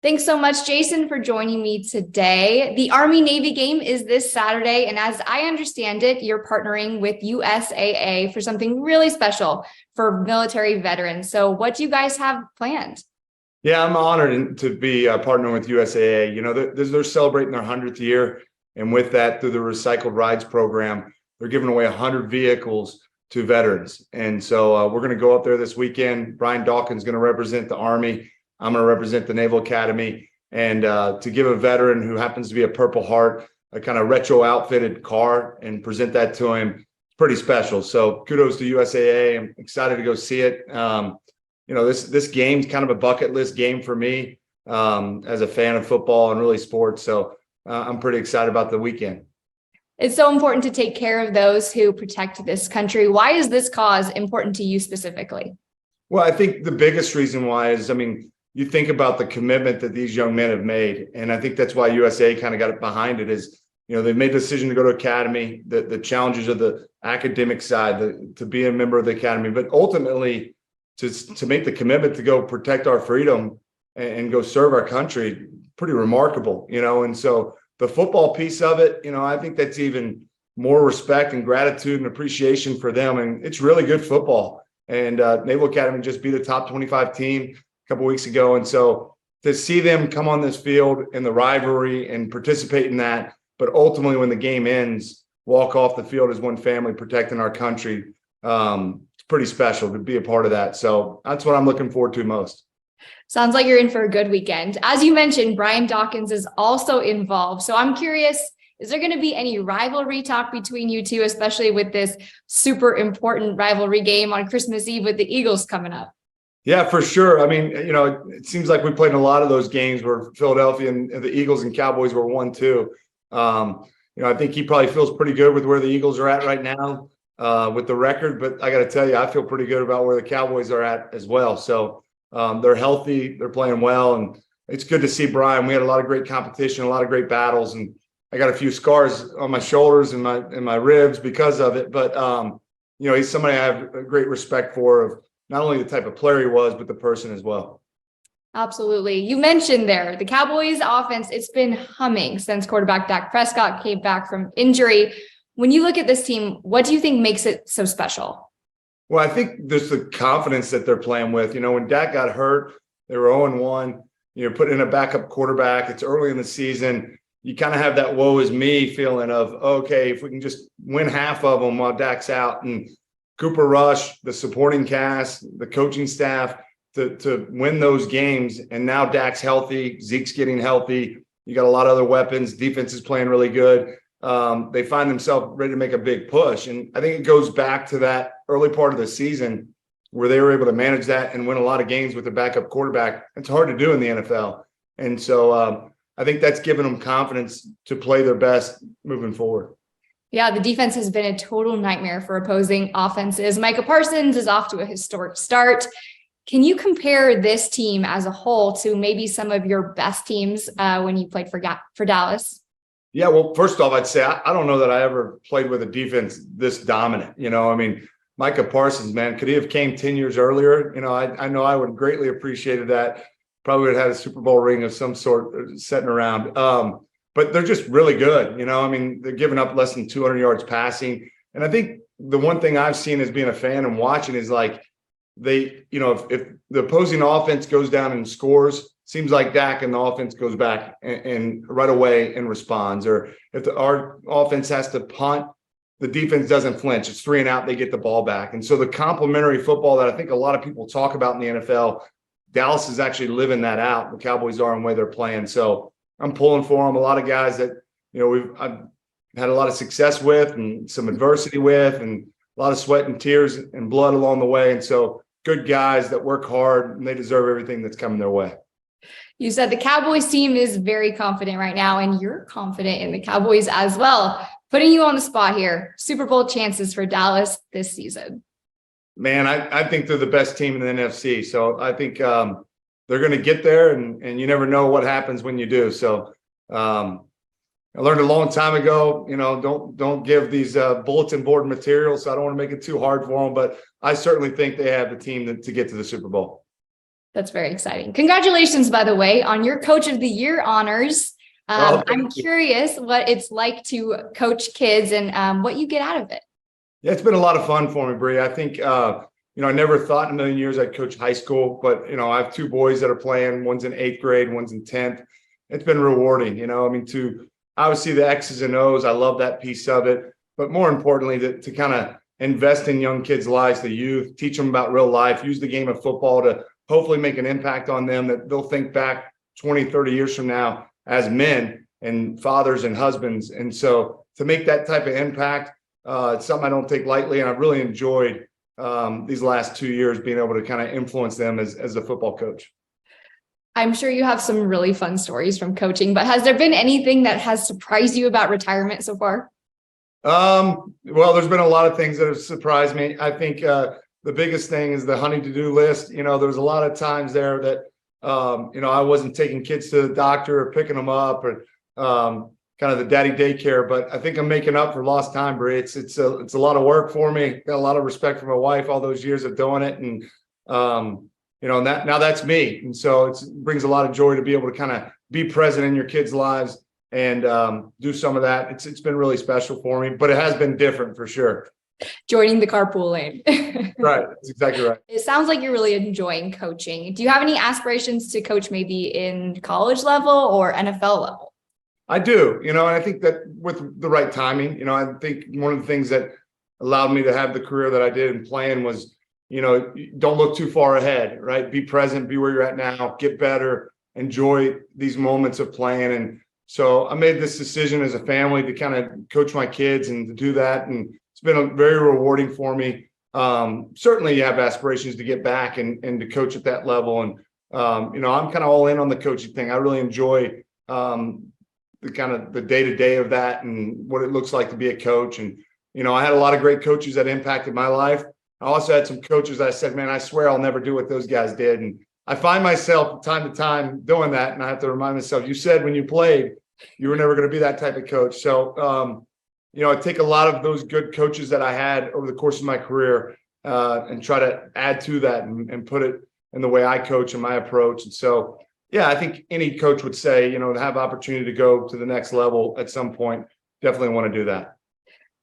Thanks so much, Jason, for joining me today. The Army-Navy game is this Saturday, and as I understand it, you're partnering with USAA for something really special for military veterans. So what do you guys have planned? Yeah, I'm honored to be partnering with USAA. You know, they're celebrating their 100th year. And with that, through the Recycled Rides program, they're giving away 100 vehicles to veterans. And so we're going to go up there this weekend. Brian Dawkins is going to represent the Army. I'm going to represent the Naval Academy. And to give a veteran who happens to be a Purple Heart a kind of retro outfitted car and present that to him, it's pretty special. So kudos to USAA. I'm excited to go see it. You know, this game's kind of a bucket list game for me as a fan of football and really sports. So I'm pretty excited about the weekend. It's so important to take care of those who protect this country. Why is this cause important to you specifically? Well, I think the biggest reason why is, I mean, you think about the commitment that these young men have made. And I think that's why USA kind of got it behind it is, you know, they've made the decision to go to academy, the challenges of the academic side, to be a member of the academy, but ultimately to make the commitment to go protect our freedom and go serve our country, pretty remarkable, you know. And so the football piece of it, you know, I think that's even more respect and gratitude and appreciation for them. And it's really good football. And Naval Academy just beat a top 25 team a couple weeks ago. And so to see them come on this field in the rivalry and participate in that, but ultimately when the game ends, walk off the field as one family protecting our country, it's pretty special to be a part of that. So that's what I'm looking forward to most. Sounds like you're in for a good weekend. As you mentioned, Brian Dawkins is also involved. So I'm curious, is there going to be any rivalry talk between you two, especially with this super important rivalry game on Christmas Eve with the Eagles coming up? Yeah, for sure. I mean, you know, it seems like we played in a lot of those games where Philadelphia and the Eagles and Cowboys were 1-2. You know, I think he probably feels pretty good with where the Eagles are at right now with the record. But I got to tell you, I feel pretty good about where the Cowboys are at as well. So they're healthy, they're playing well, and it's good to see Brian. We had a lot of great competition, a lot of great battles, and I got a few scars on my shoulders and my ribs because of it. But you know, he's somebody I have a great respect for, of not only the type of player he was, but the person as well. Absolutely. You mentioned there the Cowboys offense, it's been humming since quarterback Dak Prescott came back from injury. When you look at this team, what do you think makes it so special? Well, I think there's the confidence that they're playing with. You know, when Dak got hurt, they were 0-1. You know, put in a backup quarterback. It's early in the season. You kind of have that woe is me feeling of, okay, if we can just win half of them while Dak's out. And Cooper Rush, the supporting cast, the coaching staff, to win those games. And now Dak's healthy. Zeke's getting healthy. You got a lot of other weapons. Defense is playing really good. They find themselves ready to make a big push. And I think it goes back to that early part of the season where they were able to manage that and win a lot of games with a backup quarterback. It's hard to do in the NFL. And so I think that's given them confidence to play their best moving forward. Yeah, the defense has been a total nightmare for opposing offenses. Micah Parsons is off to a historic start. Can you compare this team as a whole to maybe some of your best teams when you played for Dallas? Yeah, well, first off, I'd say I don't know that I ever played with a defense this dominant. You know, I mean, Micah Parsons, man, could he have came 10 years earlier? You know I would have greatly appreciated that. Probably would have had a Super Bowl ring of some sort sitting around. But they're just really good. You know, I mean, they're giving up less than 200 yards passing. And I think the one thing I've seen as being a fan and watching is like they, you know, if the opposing offense goes down and scores, seems like Dak and the offense goes back and right away and responds. Or if our offense has to punt, the defense doesn't flinch. It's 3 and out, they get the ball back. And so the complementary football that I think a lot of people talk about in the NFL, Dallas is actually living that out. The Cowboys are in the way they're playing. So I'm pulling for them. A lot of guys that, you know, I've had a lot of success with and some adversity with, and a lot of sweat and tears and blood along the way. And so good guys that work hard, and they deserve everything that's coming their way. You said the Cowboys team is very confident right now, and you're confident in the Cowboys as well. Putting you on the spot here, Super Bowl chances for Dallas this season. Man, I think they're the best team in the NFC. So I think they're going to get there, and you never know what happens when you do. So I learned a long time ago, you know, don't give these bulletin board materials. So I don't want to make it too hard for them, but I certainly think they have the team to get to the Super Bowl. That's very exciting. Congratulations, by the way, on your Coach of the Year honors. I'm curious what it's like to coach kids and what you get out of it. Yeah, it's been a lot of fun for me, Bree. I think, I never thought in a million years I'd coach high school, but, I have two boys that are playing. One's in 8th grade, one's in 10th. It's been rewarding, to obviously the X's and O's. I love that piece of it. But more importantly, to kind of invest in young kids' lives, the youth, teach them about real life, use the game of football to hopefully make an impact on them that they'll think back 20, 30 years from now as men and fathers and husbands. And so to make that type of impact, it's something I don't take lightly. And I've really enjoyed these last 2 years being able to kind of influence them as a football coach. I'm sure you have some really fun stories from coaching, but has there been anything that has surprised you about retirement so far? Well, there's been a lot of things that have surprised me. I think the biggest thing is the honey-to-do list. There's a lot of times there that, I wasn't taking kids to the doctor or picking them up or kind of the daddy daycare, but I think I'm making up for lost time, Bree. It's a lot of work for me. Got a lot of respect for my wife, all those years of doing it. And, now that's me. And so it brings a lot of joy to be able to kind of be present in your kids' lives and do some of that. It's been really special for me, but it has been different for sure. Joining the carpool lane. Right. That's exactly right. It sounds like you're really enjoying coaching. Do you have any aspirations to coach maybe in college level or NFL level? I do, and I think that with the right timing, I think one of the things that allowed me to have the career that I did in playing was, don't look too far ahead, right? Be present, be where you're at now, get better, enjoy these moments of playing. And so I made this decision as a family to kind of coach my kids and to do that. And it's been very rewarding for me. Certainly you have aspirations to get back and to coach at that level. And, I'm kind of all in on the coaching thing. I really enjoy the kind of the day-to-day of that and what it looks like to be a coach. And, I had a lot of great coaches that impacted my life. I also had some coaches that I said, man, I swear I'll never do what those guys did. And I find myself from time to time doing that. And I have to remind myself, you said when you played, you were never going to be that type of coach. So, I take a lot of those good coaches that I had over the course of my career and try to add to that and put it in the way I coach and my approach. And so, yeah, I think any coach would say, to have opportunity to go to the next level at some point, definitely want to do that.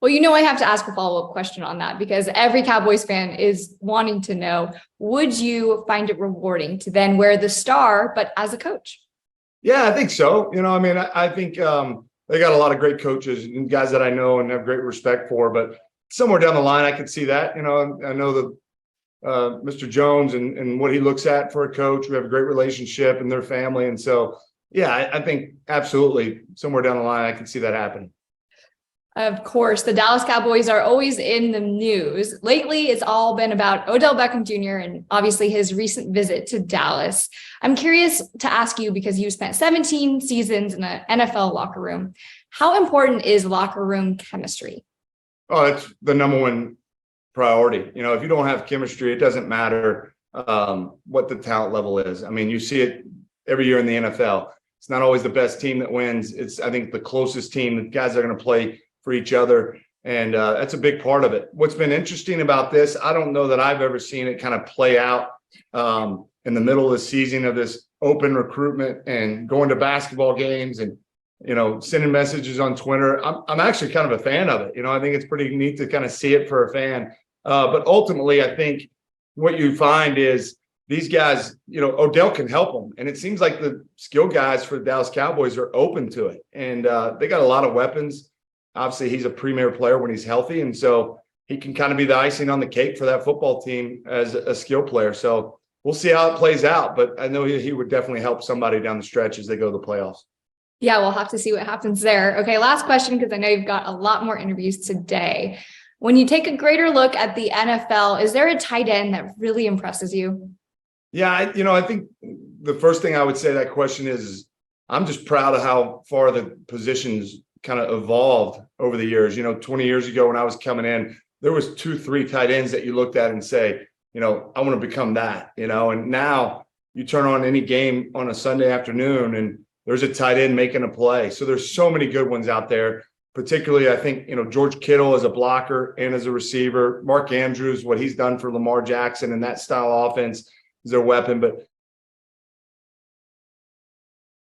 Well, I have to ask a follow-up question on that because every Cowboys fan is wanting to know, would you find it rewarding to then wear the star, but as a coach? Yeah, I think so. I think they got a lot of great coaches and guys that I know and have great respect for, but somewhere down the line, I could see that. I know the Mr. Jones and what he looks at for a coach. We have a great relationship and their family. And so, yeah, I think absolutely somewhere down the line, I can see that happening. Of course, the Dallas Cowboys are always in the news. Lately, it's all been about Odell Beckham Jr. and obviously his recent visit to Dallas. I'm curious to ask you, because you spent 17 seasons in an NFL locker room, how important is locker room chemistry? Oh, it's the number one priority. If you don't have chemistry, it doesn't matter what the talent level is. You see it every year in the NFL. It's not always the best team that wins. It's, I think, the closest team, the guys that are going to play for each other. And that's a big part of it. What's been interesting about this, I don't know that I've ever seen it kind of play out in the middle of the season of this open recruitment and going to basketball games and, sending messages on Twitter. I'm actually kind of a fan of it. I think it's pretty neat to kind of see it for a fan. But ultimately, I think what you find is these guys, Odell can help them. And it seems like the skill guys for the Dallas Cowboys are open to it. And they got a lot of weapons. Obviously, he's a premier player when he's healthy. And so he can kind of be the icing on the cake for that football team as a skill player. So we'll see how it plays out. But I know he would definitely help somebody down the stretch as they go to the playoffs. Yeah, we'll have to see what happens there. Okay, last question, because I know you've got a lot more interviews today. When you take a greater look at the NFL, is there a tight end that really impresses you? Yeah, I think the first thing I would say to that question is I'm just proud of how far the positions kind of evolved over the years. 20 years ago when I was coming in, there was 2-3 tight ends that you looked at and say, I want to become that, and now you turn on any game on a Sunday afternoon and there's a tight end making a play. So there's so many good ones out there. Particularly, I think, George Kittle as a blocker and as a receiver. Mark Andrews, what he's done for Lamar Jackson and that style offense is their weapon. But